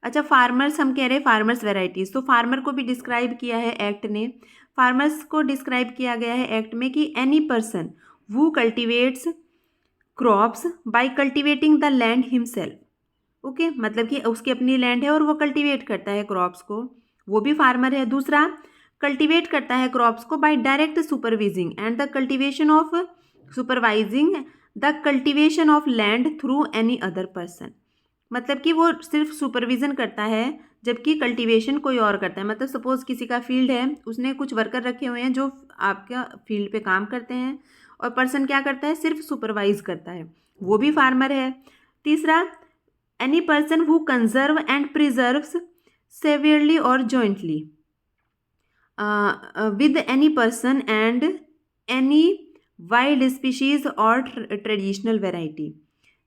अच्छा, फार्मर्स, हम कह रहे हैं फार्मर्स वैरायटीज़, तो फार्मर को भी डिस्क्राइब किया है एक्ट ने। फार्मर्स को डिस्क्राइब किया गया है एक्ट में कि any person who cultivates crops by cultivating the land himself. Okay, मतलब कि उसकी अपनी लैंड है और वो कल्टिवेट करता है क्रॉप्स को, वो भी फार्मर है। दूसरा, कल्टिवेट करता है क्रॉप्स को by direct supervising and the cultivation of supervising the cultivation of land through any other person. मतलब कि वो सिर्फ सुपरविज़न करता है जबकि कल्टीवेशन कोई और करता है। मतलब सपोज़ किसी का फील्ड है, उसने कुछ वर्कर रखे हुए हैं जो आपका फील्ड पे काम करते हैं, और पर्सन क्या करता है, सिर्फ सुपरवाइज करता है, वो भी फार्मर है। तीसरा, any person who conserve and preserves severally और jointly with any person and any wild species और ट्रेडिशनल वेराइटी।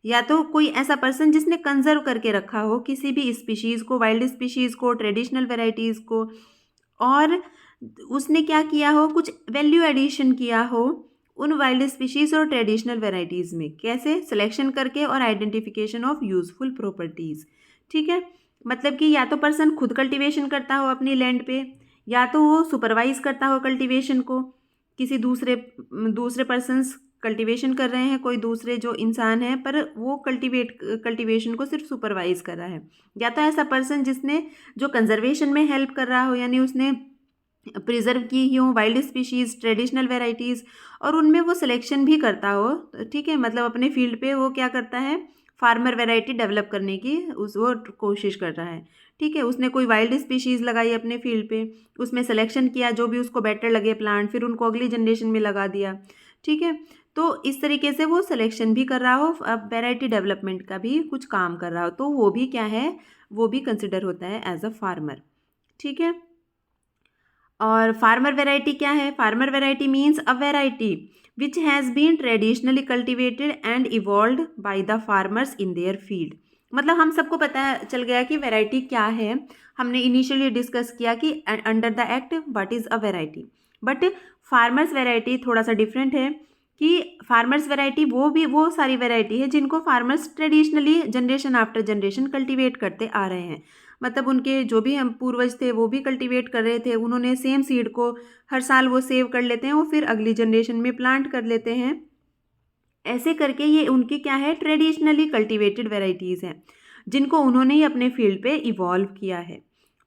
या तो कोई ऐसा पर्सन जिसने कंजर्व करके रखा हो किसी भी स्पीशीज़ को, वाइल्ड स्पीशीज़ को, ट्रेडिशनल वेराइटीज़ को, और उसने क्या किया हो, कुछ वैल्यू एडिशन किया हो उन वाइल्ड स्पीशीज़ और ट्रेडिशनल वेराइटीज़ में। कैसे? सिलेक्शन करके और आइडेंटिफिकेशन ऑफ यूजफुल प्रॉपर्टीज़। ठीक है, मतलब कि या तो पर्सन खुद कल्टीवेशन करता हो अपनी लैंड पे, या तो वो सुपरवाइज करता हो कल्टीवेशन को, किसी दूसरे पर्सन्स कल्टीवेशन कर रहे हैं, कोई दूसरे जो इंसान है, पर वो कल्टीवेशन को सिर्फ सुपरवाइज कर रहा है। या तो ऐसा पर्सन जिसने जो कंजर्वेशन में हेल्प कर रहा हो, यानी उसने प्रिजर्व की हो वाइल्ड स्पीशीज़, ट्रेडिशनल वेराइटीज़, और उनमें वो सिलेक्शन भी करता हो। ठीक है, मतलब अपने फील्ड पे वो क्या करता है, फार्मर वेराइटी डेवलप करने की वो कोशिश कर रहा है। ठीक है, उसने कोई वाइल्ड स्पीशीज़ लगाई अपने फील्ड पे, उसमें सिलेक्शन किया जो भी उसको बेटर लगे प्लांट, फिर उनको अगली जनरेशन में लगा दिया। ठीक है, तो इस तरीके से वो सिलेक्शन भी कर रहा हो, अब वेराइटी डेवलपमेंट का भी कुछ काम कर रहा हो, तो वो भी क्या है, वो भी कंसिडर होता है एज अ फार्मर। ठीक है, और फार्मर वेराइटी क्या है? Farmer variety means a variety which has been traditionally cultivated and evolved by the farmers in their field. मतलब हम सबको पता चल गया कि वैरायटी क्या है। हमने इनिशियली डिस्कस किया कि under the act what is a variety, but farmers variety थोड़ा सा डिफरेंट है कि फार्मर्स वेराइटी वो सारी वेराइटी है जिनको farmers traditionally generation after generation cultivate करते आ रहे हैं। मतलब उनके जो भी हम पूर्वज थे वो भी कल्टीवेट कर रहे थे, उन्होंने सेम सीड को हर साल वो सेव कर लेते हैं और फिर अगली जनरेशन में प्लांट कर लेते हैं। ऐसे करके ये उनकी क्या है, ट्रेडिशनली कल्टीवेटेड वेराइटीज़ हैं जिनको उन्होंने ही अपने फील्ड पे इवॉल्व किया है।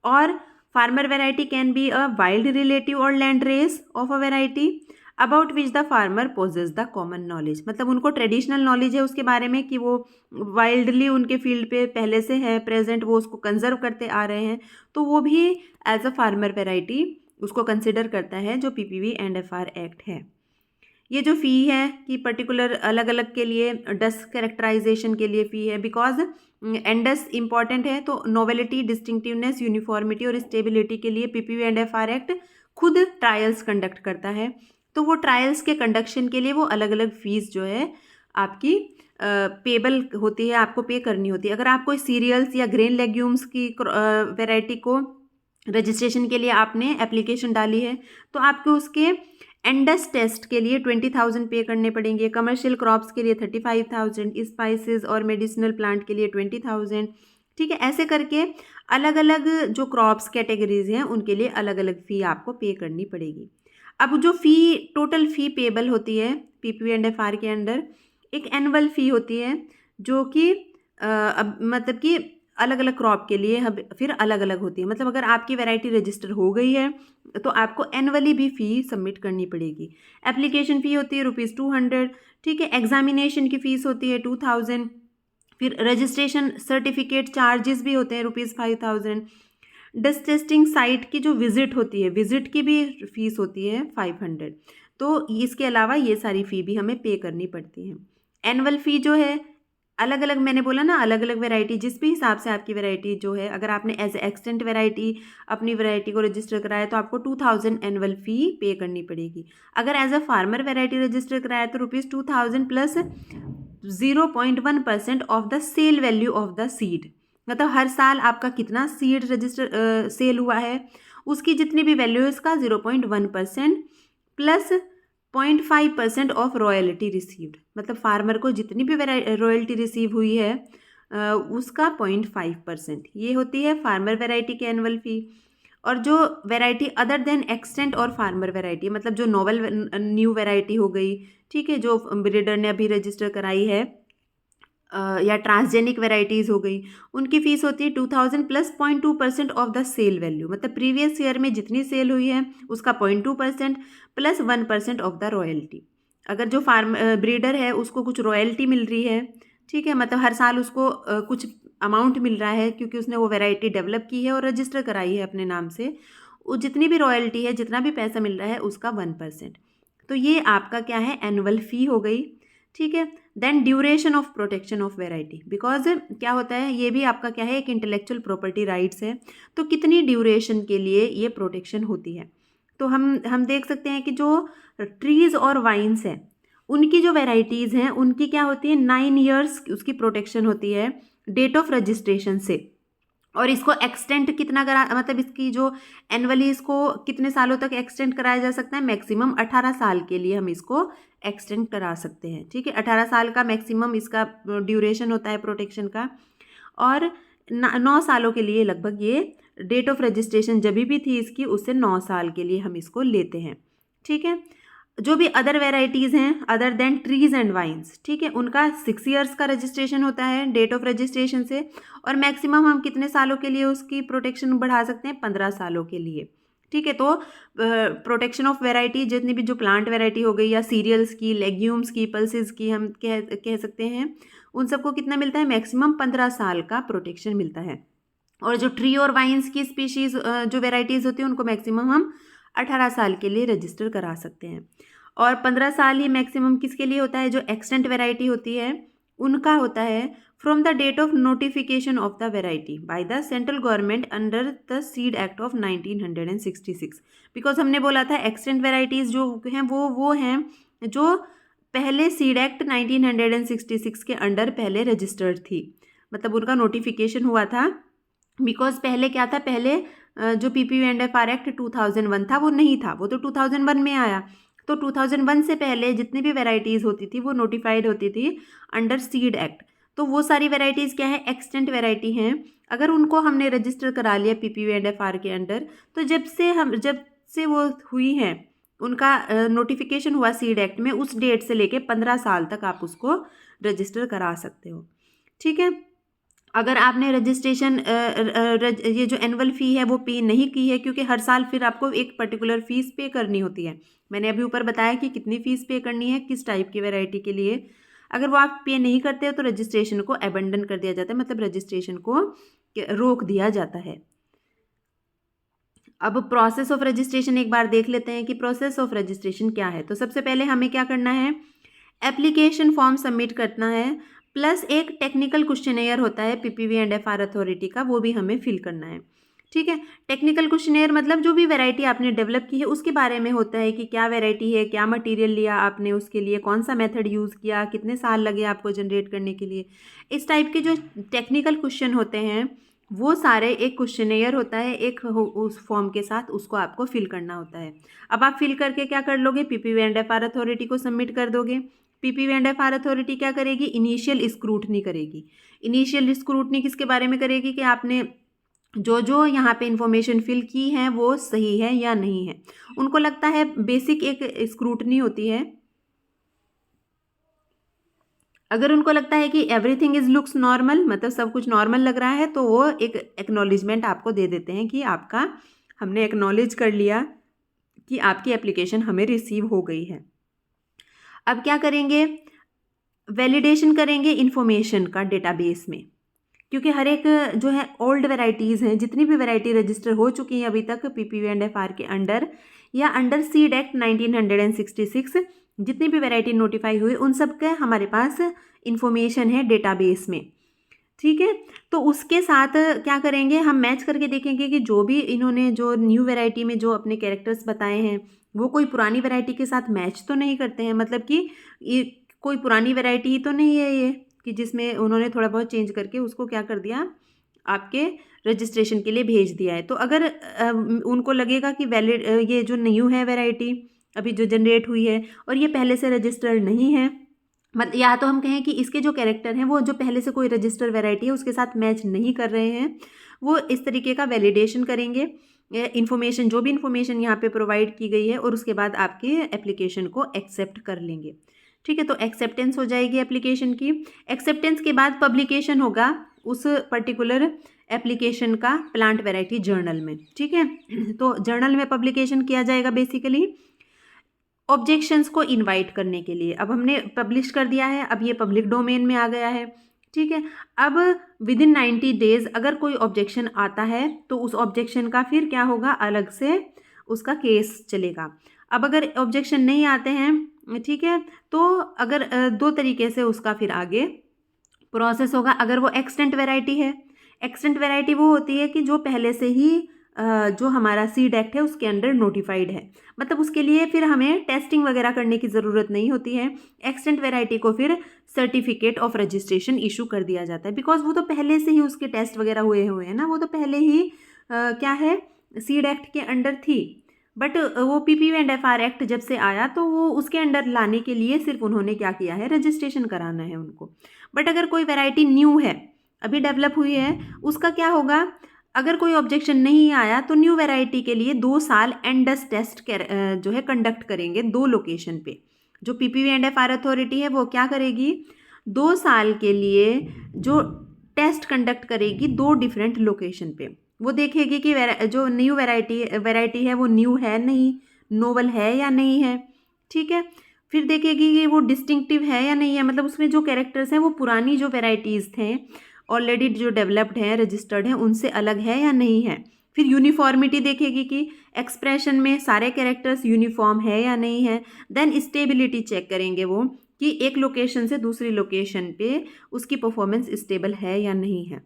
और farmer variety can be a wild relative और landrace of a variety about which the farmer possesses the common knowledge. मतलब उनको ट्रेडिशनल नॉलेज है उसके बारे में कि वो वाइल्डली उनके फील्ड पे पहले से है प्रेजेंट, वो उसको कंजर्व करते आ रहे हैं, तो वो भी एज अ फार्मर वेराइटी उसको कंसिडर करता है जो पीपीवी एंड एफआर एक्ट है। ये जो फ़ी है कि पर्टिकुलर अलग अलग के लिए डस कैरेक्टराइजेशन के लिए फ़ी है, बिकॉज एंडस इंपॉर्टेंट है, तो नोवेलिटी, डिस्टिंक्टिवनेस, यूनिफॉर्मिटी और स्टेबिलिटी के लिए पीपीवी एंड एफआर एक्ट खुद ट्रायल्स कंडक्ट करता है। तो वो ट्रायल्स के कंडक्शन के लिए वो अलग अलग फ़ीस जो है आपकी पेबल होती है, आपको पे करनी होती है। अगर आप कोई सीरियल्स या ग्रेन लेग्यूम्स की वैरायटी को रजिस्ट्रेशन के लिए आपने एप्लीकेशन डाली है, तो आपको उसके एंडस टेस्ट के लिए 20,000 पे करने पड़ेंगे, कमर्शियल क्रॉप्स के लिए 35,000, स्पाइसेस और मेडिसिनल प्लांट के लिए 20,000। ठीक है, ऐसे करके अलग अलग जो क्रॉप्स कैटेगरीज हैं उनके लिए अलग अलग फ़ी आपको पे करनी पड़ेगी। अब जो फ़ी, टोटल फ़ी पेबल होती है पीपीवी एंड एफआर के अंडर, एक एनुअल फ़ी होती है जो कि अब मतलब कि अलग अलग क्रॉप के लिए फिर अलग अलग होती है। मतलब अगर आपकी वैरायटी रजिस्टर हो गई है तो आपको एनुअली भी फ़ी सबमिट करनी पड़ेगी। एप्लीकेशन फ़ी होती है ₹200। ठीक है, एग्जामिनेशन की फ़ीस होती है 2,000, फिर रजिस्ट्रेशन सर्टिफिकेट चार्जेस भी होते हैं ₹5,000। डस्ट टेस्टिंग साइट की जो विज़िट होती है, विज़िट की भी फ़ीस होती है 500। तो इसके अलावा ये सारी फ़ी भी हमें पे करनी पड़ती है। एनुअल फ़ी जो है अलग अलग मैंने बोला ना, अलग अलग वैरायटी, जिस भी हिसाब से आपकी वैरायटी जो है, अगर आपने एज एक्सटेंट वैरायटी अपनी वैरायटी को रजिस्टर कराया तो आपको 2000 एनुअल फ़ी पे करनी पड़ेगी। अगर as a farmer variety register कराया तो ₹2000 plus 0.1% of the sale value of the seed. मतलब हर साल आपका कितना सीड रजिस्टर सेल हुआ है, उसकी जितनी भी वैल्यू है उसका 0.1% प्लस 0.5% ऑफ रॉयल्टी रिसीव्ड। मतलब फार्मर को जितनी भी रॉयल्टी रिसीव हुई है उसका 0.5% ये होती है फार्मर वैरायटी की एनुअल फ़ी। और जो वैरायटी अदर देन एक्सटेंट और फार्मर वैरायटी, मतलब जो नोवल न्यू वैरायटी हो गई, ठीक है, जो ब्रीडर ने अभी रजिस्टर कराई है, या ट्रांसजेनिक वैरायटीज़ हो गई, उनकी फ़ीस होती है 2000 plus 0.2% of the sale value. मतलब प्रीवियस ईयर में जितनी सेल हुई है उसका 0.2% प्लस 1% ऑफ द रॉयल्टी। अगर जो ब्रीडर है उसको कुछ रॉयल्टी मिल रही है, ठीक है, मतलब हर साल उसको कुछ अमाउंट मिल रहा है क्योंकि उसने वो वैरायटी डेवलप की है और रजिस्टर कराई है अपने नाम से, वो जितनी भी रॉयल्टी है, जितना भी पैसा मिल रहा है उसका 1%। तो ये आपका क्या है, एनुअल फ़ी हो गई, ठीक है। Then duration of protection of variety, because क्या होता है, ये भी आपका क्या है, एक इंटेलेक्चुअल प्रॉपर्टी राइट्स है, तो कितनी ड्यूरेशन के लिए ये प्रोटेक्शन होती है। तो हम देख सकते हैं कि जो ट्रीज़ और वाइन्स हैं उनकी जो वैरायटीज़ हैं उनकी क्या होती है, 9 ईयर्स उसकी प्रोटेक्शन होती है डेट ऑफ रजिस्ट्रेशन से। और इसको एक्सटेंड कितना करा, मतलब इसकी जो एनुअली इसको कितने सालों तक एक्सटेंड कराया जा सकता है, मैक्सिमम 18 साल के लिए हम इसको एक्सटेंड करा सकते हैं, ठीक है। 18 साल का मैक्सिमम इसका ड्यूरेशन होता है प्रोटेक्शन का। और 9 सालों के लिए लगभग ये डेट ऑफ रजिस्ट्रेशन जब भी थी इसकी, उससे 9 साल के लिए हम इसको लेते हैं, ठीक है। जो भी अदर वेराइटीज़ हैं other than trees and vines, ठीक है, उनका 6 ईयर्स का रजिस्ट्रेशन होता है डेट ऑफ रजिस्ट्रेशन से। और मैक्सिमम हम कितने सालों के लिए उसकी प्रोटेक्शन बढ़ा सकते हैं, 15 सालों के लिए, ठीक है। तो प्रोटेक्शन ऑफ वैरायटी, जितनी भी जो प्लांट वैरायटी हो गई या सीरियल्स की, लेग्यूम्स की, पल्सेस की, हम कह सकते हैं, उन सबको कितना मिलता है, मैक्सिमम 15 साल का प्रोटेक्शन मिलता है। और जो ट्री और वाइन्स की स्पीशीज़ जो वेराइटीज़ होती हैं उनको मैक्सिमम हम 18 साल के लिए रजिस्टर करा सकते हैं। और 15 साल ही मैक्सिमम किसके लिए होता है, जो एक्सटेंट वैरायटी होती है उनका होता है from the date of notification of the variety by the central government under the seed act of 1966। Because हमने बोला था एक्सटेंट वैरायटीज़ जो हैं वो हैं जो पहले सीड एक्ट 1966 के अंडर पहले रजिस्टर्ड थी, मतलब उनका नोटिफिकेशन हुआ था। बिकॉज पहले क्या था, पहले जो PPV&FR एक्ट 2001 था वो नहीं था, वो तो 2001 में आया। तो 2001 से पहले जितनी भी वैरायटीज़ होती थी वो नोटिफाइड होती थी अंडर सीड एक्ट। तो वो सारी वैरायटीज़ क्या है, एक्सटेंट वैरायटी हैं। अगर उनको हमने रजिस्टर करा लिया PPV&FR के अंडर, तो जब से वो हुई हैं, उनका नोटिफिकेशन हुआ सीड एक्ट में, उस डेट से लेके 15 साल तक आप उसको रजिस्टर करा सकते हो, ठीक है। अगर आपने रजिस्ट्रेशन ये जो एनुअल फ़ी है वो पे नहीं की है, क्योंकि हर साल फिर आपको एक पर्टिकुलर फ़ीस पे करनी होती है। मैंने अभी ऊपर बताया कि कितनी फ़ीस पे करनी है किस टाइप की वैरायटी के लिए। अगर वो आप पे नहीं करते हो तो रजिस्ट्रेशन को अबेंडन कर दिया जाता है, मतलब रजिस्ट्रेशन को रोक दिया जाता है। अब प्रोसेस ऑफ रजिस्ट्रेशन एक बार देख लेते हैं कि प्रोसेस ऑफ रजिस्ट्रेशन क्या है। तो सबसे पहले हमें क्या करना है, एप्लीकेशन फॉर्म सबमिट करना है, प्लस एक टेक्निकल क्वेश्चनेयर होता है PPV&FR अथॉरिटी का, वो भी हमें फिल करना है, ठीक है। टेक्निकल क्वेश्चनेयर मतलब जो भी वैरायटी आपने डेवलप की है उसके बारे में होता है कि क्या वैरायटी है, क्या मटेरियल लिया आपने उसके लिए, कौन सा मेथड यूज़ किया, कितने साल लगे आपको जनरेट करने के लिए। इस टाइप के जो टेक्निकल क्वेश्चन होते हैं वो सारे एक क्वेश्चनेयर होता है एक उस फॉर्म के साथ, उसको आपको फिल करना होता है। अब आप फिल करके क्या कर लोगे, PPV&FR अथॉरिटी को सबमिट कर दोगे। PPV&FR अथॉरिटी क्या करेगी, इनिशियल स्क्रूटनी करेगी। इनिशियल स्क्रूटनी किसके बारे में करेगी कि आपने जो यहाँ पे इंफॉर्मेशन फिल की है वो सही है या नहीं है। उनको लगता है, बेसिक एक स्क्रूटनी होती है, अगर उनको लगता है कि एवरीथिंग इज लुक्स नॉर्मल, मतलब सब कुछ नॉर्मल लग रहा है, तो वो एक एक्नॉलेजमेंट आपको दे देते हैं कि आपका हमने एक्नॉलेज कर लिया कि आपकी एप्लीकेशन हमें रिसीव हो गई है। अब क्या करेंगे, वैलिडेशन करेंगे इन्फॉर्मेशन का डेटाबेस में, क्योंकि हर एक जो है ओल्ड वैरायटीज़ हैं, जितनी भी वैरायटी रजिस्टर हो चुकी हैं अभी तक PPV&FR के अंडर या अंडर सीड एक्ट 1966, जितनी भी वैरायटी नोटिफाई हुई उन सब का हमारे पास इंफॉर्मेशन है डेटाबेस में, ठीक है। तो उसके साथ क्या करेंगे, हम मैच करके देखेंगे कि जो भी इन्होंने जो न्यू वैरायटी में जो अपने कैरेक्टर्स बताए हैं वो कोई पुरानी वैरायटी के साथ मैच तो नहीं करते हैं, मतलब कि ये कोई पुरानी वैरायटी ही तो नहीं है ये, कि जिसमें उन्होंने थोड़ा बहुत चेंज करके उसको क्या कर दिया, आपके रजिस्ट्रेशन के लिए भेज दिया है। तो अगर उनको लगेगा कि वैलिड ये जो न्यू है वैरायटी अभी जो जनरेट हुई है और ये पहले से रजिस्टर्ड नहीं है, मतलब या तो हम कहें कि इसके जो कैरेक्टर हैं वो जो पहले से कोई रजिस्टर वैरायटी है उसके साथ मैच नहीं कर रहे हैं, वो इस तरीके का वैलिडेशन करेंगे, इन्फॉर्मेशन जो भी इन्फॉर्मेशन यहाँ पे प्रोवाइड की गई है, और उसके बाद आपके एप्लीकेशन को एक्सेप्ट कर लेंगे, ठीक है। तो एक्सेप्टेंस हो जाएगी एप्लीकेशन की। एक्सेप्टेंस के बाद पब्लिकेशन होगा उस पर्टिकुलर एप्लीकेशन का प्लांट वैरायटी जर्नल में, ठीक है। तो जर्नल में पब्लिकेशन किया जाएगा बेसिकली ऑब्जेक्शंस को इनवाइट करने के लिए। अब हमने पब्लिश कर दिया है, अब ये पब्लिक डोमेन में आ गया है, ठीक है। अब विद इन 90 डेज अगर कोई ऑब्जेक्शन आता है तो उस ऑब्जेक्शन का फिर क्या होगा, अलग से उसका केस चलेगा। अब अगर ऑब्जेक्शन नहीं आते हैं, ठीक है, तो अगर दो तरीके से उसका फिर आगे प्रोसेस होगा। अगर वो एक्सटेंट वैरायटी है, एक्सटेंट वैरायटी वो होती है कि जो पहले से ही जो हमारा सीड एक्ट है उसके अंडर नोटिफाइड है, मतलब उसके लिए फिर हमें टेस्टिंग वगैरह करने की ज़रूरत नहीं होती है। एक्सटेंट वैरायटी को फिर सर्टिफिकेट ऑफ रजिस्ट्रेशन इशू कर दिया जाता है, बिकॉज वो तो पहले से ही उसके टेस्ट वगैरह हुए हैं ना, वो तो पहले ही क्या है, सीड एक्ट के अंडर थी। बट वो पीपीवी एंड एफआर एक्ट जब से आया तो वो उसके अंडर लाने के लिए सिर्फ उन्होंने क्या किया है, रजिस्ट्रेशन कराना है उनको। बट अगर कोई वैरायटी न्यू है, अभी डेवलप हुई है, उसका क्या होगा, अगर कोई ऑब्जेक्शन नहीं आया तो न्यू वैरायटी के लिए 2 साल एंडस टेस्ट जो है कंडक्ट करेंगे 2 लोकेशन पे। जो पीपीवी एंड एफआर अथॉरिटी है वो क्या करेगी, 2 साल के लिए जो टेस्ट कंडक्ट करेगी 2 डिफरेंट लोकेशन पे। वो देखेगी कि जो न्यू वैरायटी है वो न्यू है नहीं, नोवल है या नहीं है, ठीक है। फिर देखेगी कि वो डिस्टिंक्टिव है या नहीं है, मतलब उसमें जो कैरेक्टर्स हैं वो पुरानी जो वेराइटीज़ थे ऑलरेडी जो डेवलप्ड हैं, रजिस्टर्ड हैं, उनसे अलग है या नहीं है। फिर यूनिफॉर्मिटी देखेगी कि एक्सप्रेशन में सारे कैरेक्टर्स यूनिफॉर्म है या नहीं है। देन स्टेबिलिटी चेक करेंगे वो कि एक लोकेशन से दूसरी लोकेशन पे उसकी परफॉर्मेंस स्टेबल है या नहीं है।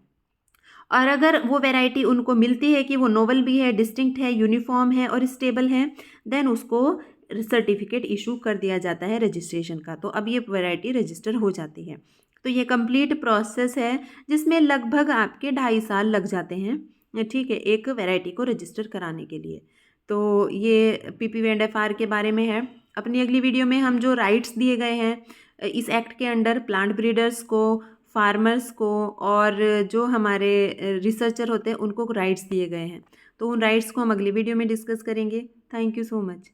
और अगर वो वैरायटी उनको मिलती है कि वो नोवल भी है, डिस्टिंक्ट है, यूनिफॉर्म है और स्टेबल है, देन उसको सर्टिफिकेट इशू कर दिया जाता है रजिस्ट्रेशन का। तो अब ये वैरायटी रजिस्टर हो जाती है। तो ये कंप्लीट प्रोसेस है जिसमें लगभग आपके 2.5 साल लग जाते हैं, ठीक है, एक वैरायटी को रजिस्टर कराने के लिए। तो ये पीपीवी एंड एफआर के बारे में है। अपनी अगली वीडियो में हम जो राइट्स दिए गए हैं इस एक्ट के अंडर प्लांट ब्रीडर्स को, फार्मर्स को और जो हमारे रिसर्चर होते हैं उनको राइट्स दिए गए हैं, तो उन राइट्स को हम अगली वीडियो में डिस्कस करेंगे। Thank you so much.